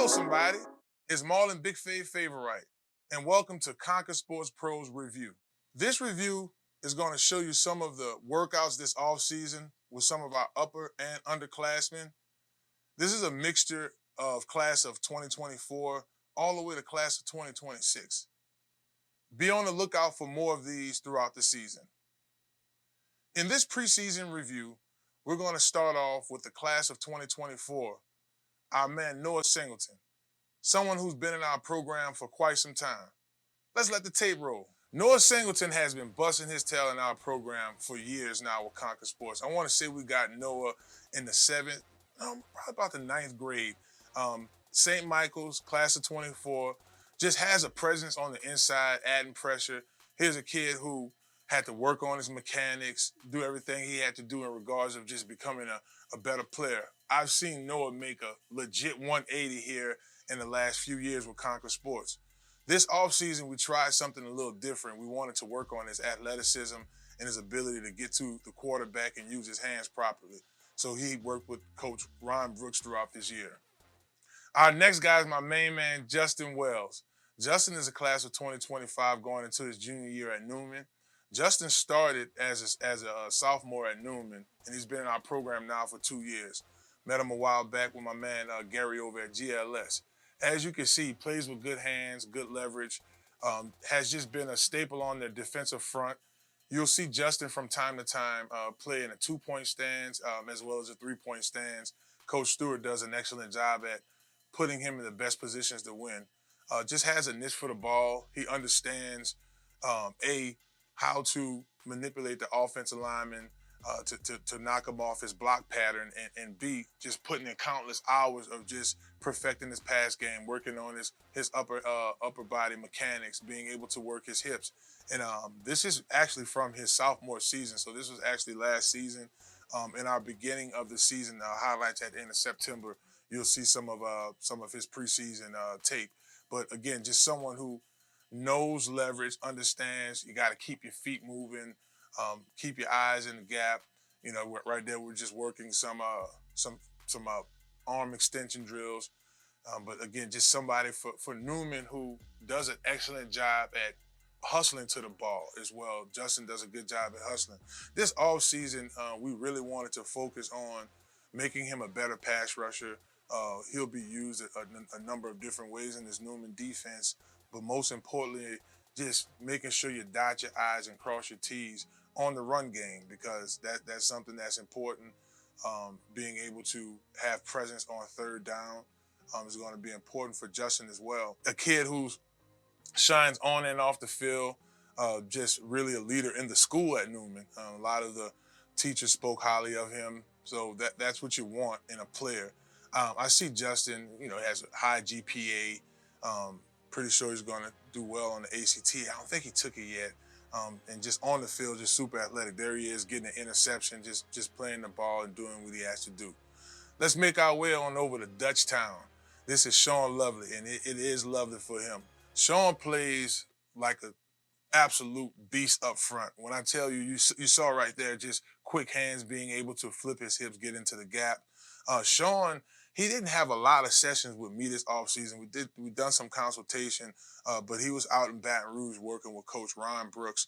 Hello, somebody. It's Marlon Big Fave Favorite, and welcome to Conquer Sports Pros Review. This review is going to show you some of the workouts this offseason with some of our upper and underclassmen. This is a mixture of class of 2024 all the way to class of 2026. Be on the lookout for more of these throughout the season. In this preseason review, we're going to start off with the class of 2024, our man Noah Singleton, someone who's been in our program for quite some time. Let's let the tape roll. Noah Singleton has been busting his tail in our program for years now with Conquer Sports. I want to say we got Noah in the probably about the ninth grade. St. Michael's, class of 24, just has a presence on the inside, adding pressure. Here's a kid who had to work on his mechanics, do everything he had to do in regards of just becoming a better player. I've seen Noah make a legit 180 here in the last few years with Conquer Sports. This offseason, we tried something a little different. We wanted to work on his athleticism and his ability to get to the quarterback and use his hands properly. So he worked with Coach Ron Brooks throughout this year. Our next guy is my main man, Justin Wells. Justin is a class of 2025 going into his junior year at Newman. Justin started as a sophomore at Newman, and he's been in our program now for 2 years. Met him a while back with my man Gary over at GLS. As you can see, he plays with good hands, good leverage, has just been a staple on the defensive front. You'll see Justin from time to time play in a 2-point stance as well as a 3-point stance. Coach Stewart does an excellent job at putting him in the best positions to win. Just has a niche for the ball. He understands, how to manipulate the offensive lineman to knock him off his block pattern, and B, just putting in countless hours of just perfecting his pass game, working on his upper body mechanics, being able to work his hips. And this is actually from his sophomore season. So this was actually last season. In our beginning of the season, highlights at the end of September, you'll see some of his preseason tape. But again, just someone who knows leverage, understands you got to keep your feet moving, keep your eyes in the gap. You know, right there we're just working some arm extension drills. But again, just somebody for Newman who does an excellent job at hustling to the ball as well. Justin does a good job at hustling. This off season, we really wanted to focus on making him a better pass rusher. He'll be used a number of different ways in this Newman defense, but most importantly, just making sure you dot your I's and cross your T's on the run game, because that's something that's important. Being able to have presence on third down is going to be important for Justin as well. A kid who shines on and off the field, just really a leader in the school at Newman. A lot of the teachers spoke highly of him, so that's what you want in a player. I see Justin, has a high GPA. Pretty sure he's going to do well on the ACT. I don't think he took it yet. And just on the field, just super athletic. There he is, getting an interception, just playing the ball and doing what he has to do. Let's make our way on over to Dutchtown. This is Sean Lovely, and it is lovely for him. Sean plays like an absolute beast up front. When I tell you, you saw right there, just quick hands, being able to flip his hips, get into the gap. Sean, he didn't have a lot of sessions with me this offseason. We done some consultation, but he was out in Baton Rouge working with Coach Ron Brooks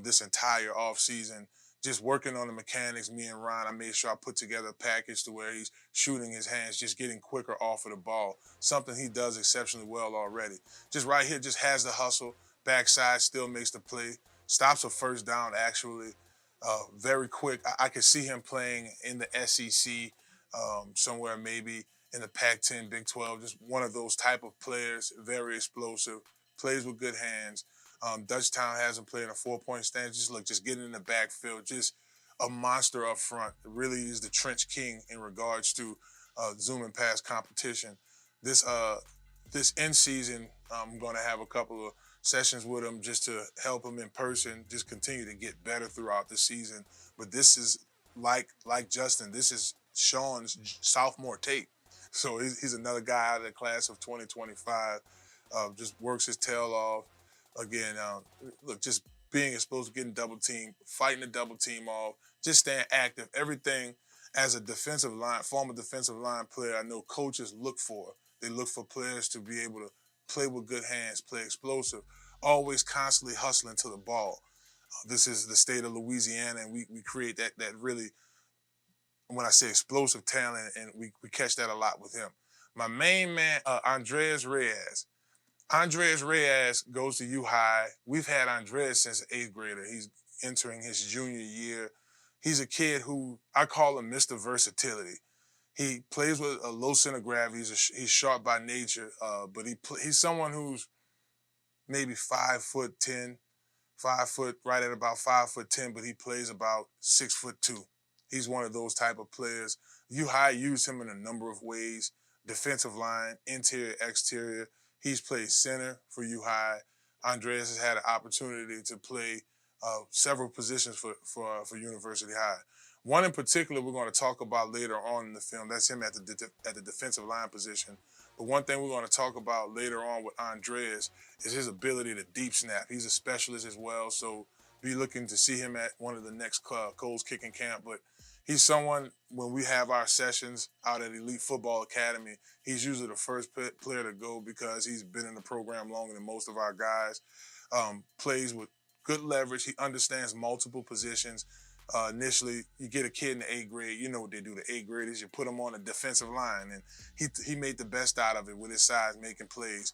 this entire offseason, just working on the mechanics. Me and Ron, I made sure I put together a package to where he's shooting his hands, just getting quicker off of the ball, something he does exceptionally well already. Just right here, just has the hustle, backside, still makes the play, stops a first down actually, very quick. I could see him playing in the SEC, somewhere maybe in the Pac-10, Big 12, just one of those type of players, very explosive, plays with good hands. Dutchtown has him playing a 4-point stance. Just getting in the backfield, just a monster up front. Really is the trench king in regards to zoom and pass competition. This end season, I'm going to have a couple of sessions with him just to help him in person, just continue to get better throughout the season. But this is like Justin, this is Sean's sophomore tape. So he's another guy out of the class of 2025. Just works his tail off. Again, look, just being exposed to getting double team, fighting the double team off, just staying active. Everything as a former defensive line player, I know coaches look for. They look for players to be able to play with good hands, play explosive, always constantly hustling to the ball. This is the state of Louisiana, and we create that really, when I say explosive talent, and we catch that a lot with him. My main man, Andres Reyes. Andres Reyes goes to U High. We've had Andres since eighth grader. He's entering his junior year. He's a kid who I call him Mr. Versatility. He plays with a low center of gravity. He's sharp by nature, but he's someone who's maybe 5'10", 5 foot, right at about 5'10", but he plays about 6'2". He's one of those type of players. You high use him in a number of ways: defensive line, interior, exterior. He's played center for U High. Andres has had an opportunity to play several positions for University High. One in particular we're going to talk about later on in the film. That's him at the defensive line position. But one thing we're going to talk about later on with Andres is his ability to deep snap. He's a specialist as well, so be looking to see him at one of the next Coles kicking camp. But he's someone, when we have our sessions out at Elite Football Academy, he's usually the first player to go because he's been in the program longer than most of our guys. Plays with good leverage. He understands multiple positions. Initially, you get a kid in the eighth grade, you know what they do. The eighth graders, you put him on the defensive line, and he made the best out of it with his size, making plays.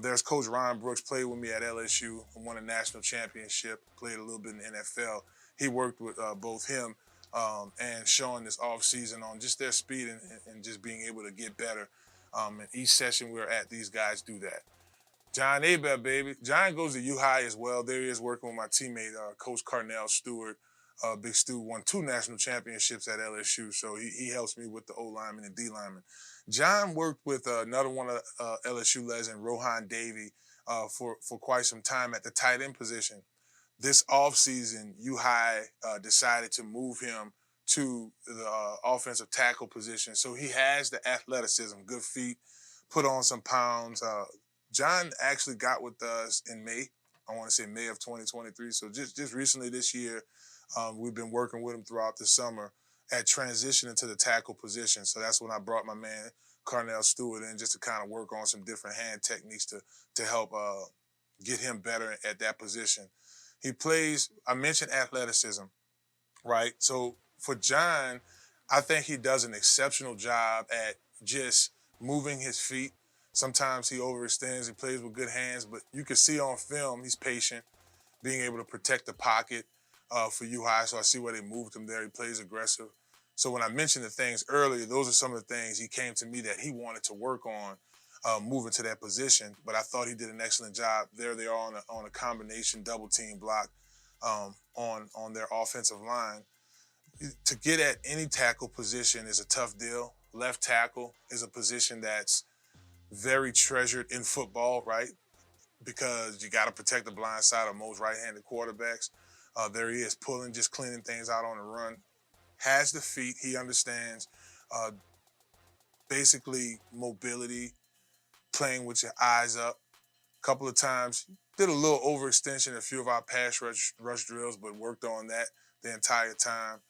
There's Coach Ryan Brooks, played with me at LSU, won a national championship, played a little bit in the NFL. He worked with both him and Sean this offseason on just their speed and just being able to get better. And each session we're at, these guys do that. John Abel, baby. John goes to U High as well. There he is working with my teammate, Coach Carnell Stewart. Big Stu won 2 national championships at LSU, so he helps me with the O lineman and D lineman. John worked with another one of LSU legend, Rohan Davey, for quite some time at the tight end position. This offseason, U High decided to move him to the offensive tackle position. So he has the athleticism, good feet, put on some pounds. John actually got with us in May. I want to say May of 2023. So just recently this year, we've been working with him throughout the summer at transitioning to the tackle position. So that's when I brought my man Carnell Stewart in, just to kind of work on some different hand techniques to help get him better at that position. He plays, I mentioned athleticism, right? So for John, I think he does an exceptional job at just moving his feet. Sometimes he overextends, he plays with good hands, but you can see on film he's patient, being able to protect the pocket for U High. So I see where they moved him there. He plays aggressive. So when I mentioned the things earlier, those are some of the things he came to me that he wanted to work on moving to that position. But I thought he did an excellent job. There they are on a combination double team block on their offensive line. To get at any tackle position is a tough deal. Left tackle is a position that's very treasured in football, right? Because you got to protect the blind side of most right-handed quarterbacks. There he is, pulling, just cleaning things out on the run. Has the feet. He understands uh, basically mobility, playing with your eyes up. A couple of times, did a little overextension in a few of our pass rush drills, but worked on that the entire time.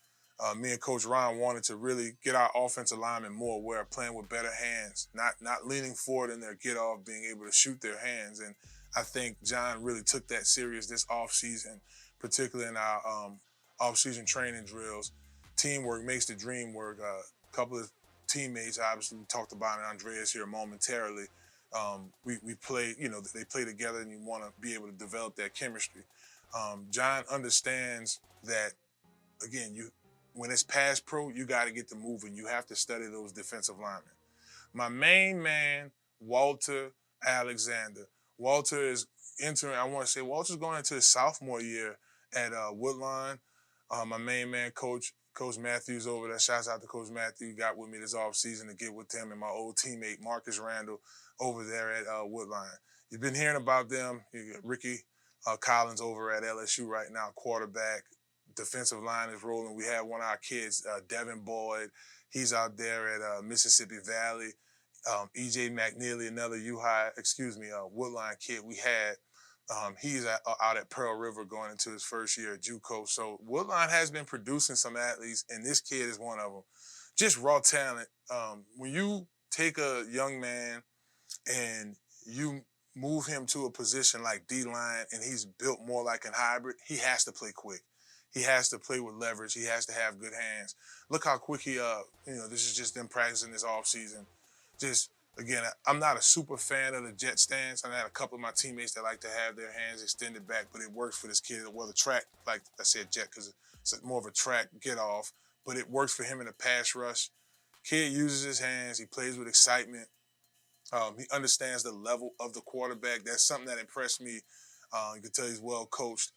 Me and Coach Ryan wanted to really get our offensive linemen more aware, playing with better hands, not leaning forward in their get off, being able to shoot their hands. And I think John really took that serious this offseason, particularly in our offseason training drills. Teamwork makes the dream work. A couple of teammates, obviously, we talked about Andreas here momentarily. We play, they play together, and you want to be able to develop that chemistry. John understands that, again, when it's pass pro, you got to get to moving. You have to study those defensive linemen. My main man, Walter Alexander. Walter is entering, I want to say, Walter's going into his sophomore year at Woodline. My main man, Coach Matthews over there. Shouts out to Coach Matthews. Got with me this offseason to get with him and my old teammate, Marcus Randall, over there at Woodline. You've been hearing about them. You got Ricky Collins over at LSU right now, quarterback. Defensive line is rolling. We have one of our kids, Devin Boyd. He's out there at Mississippi Valley. EJ McNeely, another Woodline kid we had. He's out at Pearl River going into his first year at JUCO. So Woodline has been producing some athletes, and this kid is one of them. Just raw talent. When you take a young man and you move him to a position like D line, and he's built more like an hybrid, he has to play quick. He has to play with leverage. He has to have good hands. Look how quick this is just them practicing this off season. Just again, I'm not a super fan of the jet stance. I had a couple of my teammates that like to have their hands extended back, but it works for this kid. Well, the track, like I said, jet because it's more of a track get off, but it works for him in a pass rush. Kid uses his hands. He plays with excitement. He understands the level of the quarterback. That's something that impressed me. You can tell he's well coached.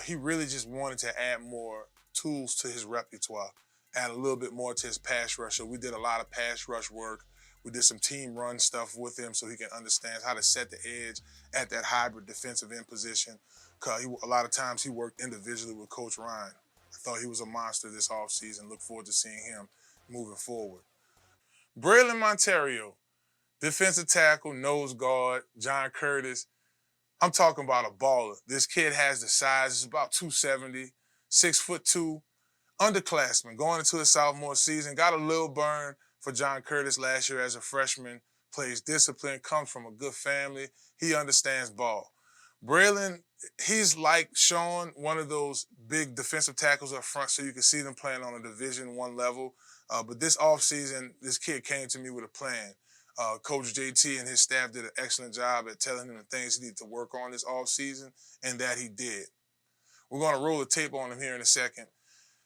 He really just wanted to add more tools to his repertoire, add a little bit more to his pass rush. So we did a lot of pass rush work. We did some team run stuff with him so he can understand how to set the edge at that hybrid defensive end position. Cause a lot of times he worked individually with Coach Ryan. I thought he was a monster this offseason. Look forward to seeing him moving forward. Braylon Montario, defensive tackle, nose guard, John Curtis. I'm talking about a baller. This kid has the size. It's about 270, 6'2", underclassman going into his sophomore season. Got a little burn for John Curtis last year as a freshman. Plays discipline, comes from a good family. He understands ball. Braylon, he's like Sean, one of those big defensive tackles up front, so you can see them playing on a Division I level. But this offseason, this kid came to me with a plan. Coach JT and his staff did an excellent job at telling him the things he needed to work on this offseason, and that he did. We're going to roll the tape on him here in a second.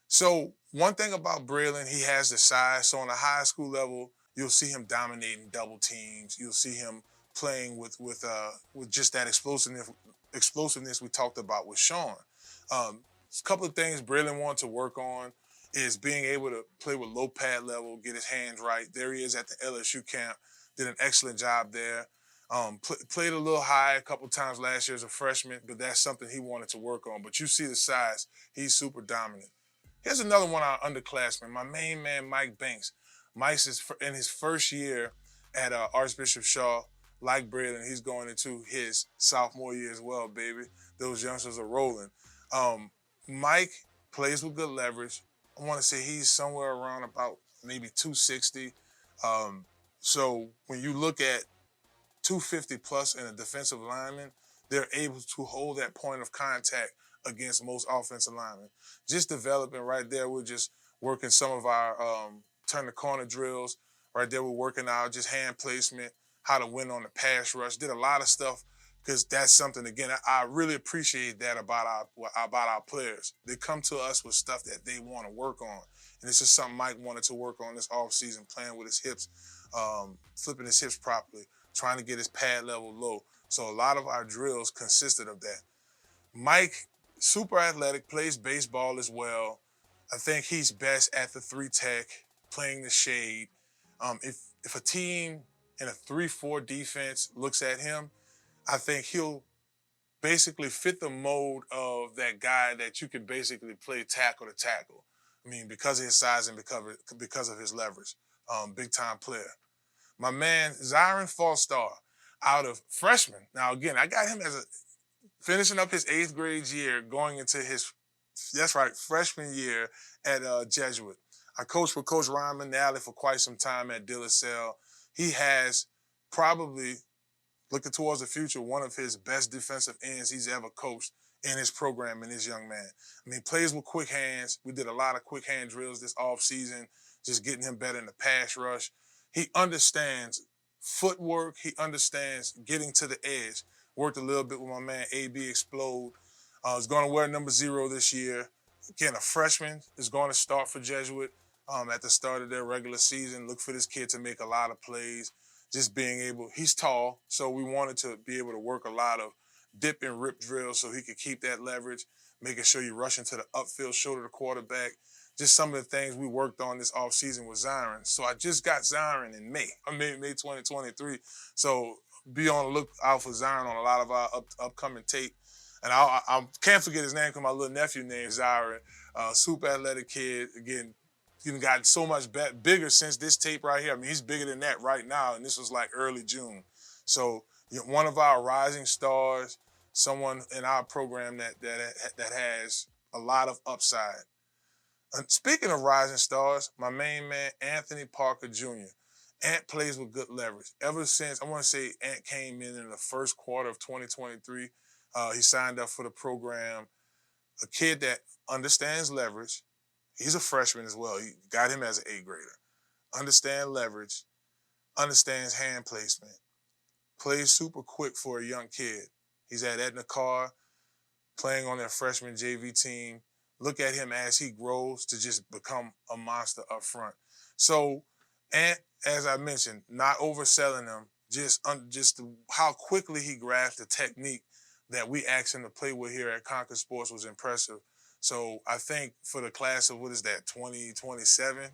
So one thing about Braylon, he has the size. So on a high school level, you'll see him dominating double teams. You'll see him playing with just that explosiveness we talked about with Sean. A couple of things Braylon wanted to work on is being able to play with low pad level, get his hands right. There he is at the LSU camp. Did an excellent job there. Played a little high a couple times last year as a freshman, but that's something he wanted to work on. But you see the size; he's super dominant. Here's another one, our underclassman, my main man, Mike Banks. Mike's is in his first year at Archbishop Shaw. Like Braylon, he's going into his sophomore year as well, baby. Those youngsters are rolling. Mike plays with good leverage. I want to say he's somewhere around about maybe 260. So when you look at 250 plus in a defensive lineman, they're able to hold that point of contact against most offensive linemen. Just developing right there. We're just working some of our turn the corner drills. Right there, we're working out just hand placement, how to win on the pass rush. Did a lot of stuff because that's something, again, I really appreciate that about our players. They come to us with stuff that they want to work on. And this is something Mike wanted to work on this offseason, playing with his hips, flipping his hips properly, trying to get his pad level low. So a lot of our drills consisted of that. Mike, super athletic, plays baseball as well. I think he's best at the 3-tech, playing the shade. If a team in a 3-4 defense looks at him, I think he'll basically fit the mold of that guy that you can basically play tackle to tackle. I mean, because of his size and because of his leverage. Big time player. My man, Zyron Fallstar, out of freshman. Now, again, I got him as finishing up his 8th grade year, going into his, that's right, freshman year at Jesuit. I coached with Coach Ryan McNally for quite some time at De La Salle. He has probably, looking towards the future, one of his best defensive ends he's ever coached in his program and his young man. I mean, plays with quick hands. We did a lot of quick hand drills this offseason, just getting him better in the pass rush. He understands footwork. He understands getting to the edge. Worked a little bit with my man, AB Explode. Is going to wear number 0 this year. Again, a freshman is going to start for Jesuit at the start of their regular season. Look for this kid to make a lot of plays. Just being able, he's tall, so we wanted to be able to work a lot of dip and rip drills so he could keep that leverage, making sure you rush into the upfield shoulder the quarterback. Just some of the things we worked on this offseason with Zyron. So I just got Zyron in May. May 2023. So be on the lookout for Zyron on a lot of our upcoming tape. And I can't forget his name because my little nephew named Zyron. Super athletic kid. Again, he got so much bigger since this tape right here. I mean, he's bigger than that right now, and this was like early June. So one of our rising stars, someone in our program that has a lot of upside. And speaking of rising stars, my main man, Anthony Parker Jr. Ant plays with good leverage. Ever since, I want to say Ant came in the first quarter of 2023, he signed up for the program. A kid that understands leverage. He's a freshman as well. He got him as an eighth grader. Understand leverage, understands hand placement, plays super quick for a young kid. He's at Etna Carr, playing on their freshman JV team. Look at him as he grows to just become a monster up front. So, and as I mentioned, not overselling him, just how quickly he grasped the technique that we asked him to play with here at Concord Sports was impressive. So I think for the class of what is that 2027,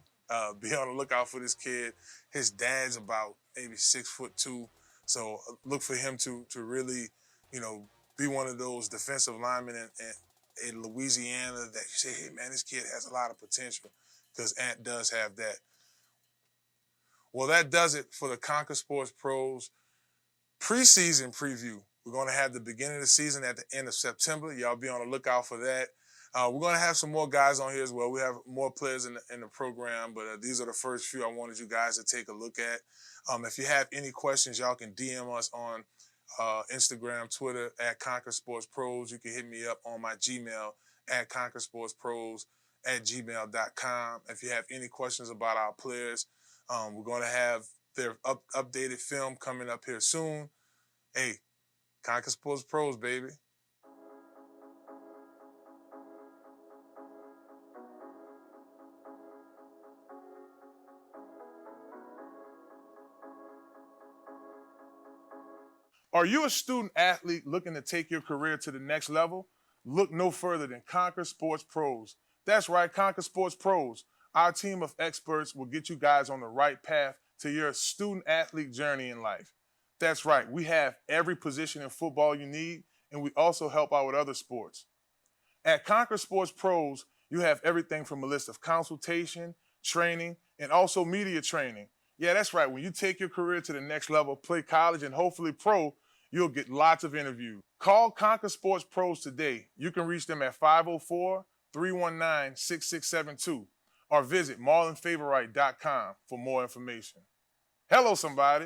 be on the lookout for this kid. His dad's about maybe 6'2", so look for him to really, you know, be one of those defensive linemen in Louisiana that you say, hey man, this kid has a lot of potential, because Ant does have that. Well, that does it for the Conquer Sports Pros preseason preview. We're going to have the beginning of the season at the end of September. Y'all be on the lookout for that. We're going to have some more guys on here as well. We have more players in the program, but these are the first few I wanted you guys to take a look at. If you have any questions, y'all can DM us on Instagram, Twitter at Conquer Sports Pros. You can hit me up on my Gmail at conquersportspros@gmail.com. If you have any questions about our players, we're going to have their updated film coming up here soon. Hey, Conquer Sports Pros, baby. Are you a student athlete looking to take your career to the next level? Look no further than Conquer Sports Pros. That's right, Conquer Sports Pros. Our team of experts will get you guys on the right path to your student athlete journey in life. That's right, we have every position in football you need, and we also help out with other sports. At Conquer Sports Pros, you have everything from a list of consultation, training, and also media training. Yeah, that's right. When you take your career to the next level, play college, and hopefully pro, you'll get lots of interviews. Call Conquer Sports Pros today. You can reach them at 504-319-6672 or visit marlonfavorite.com for more information. Hello, somebody.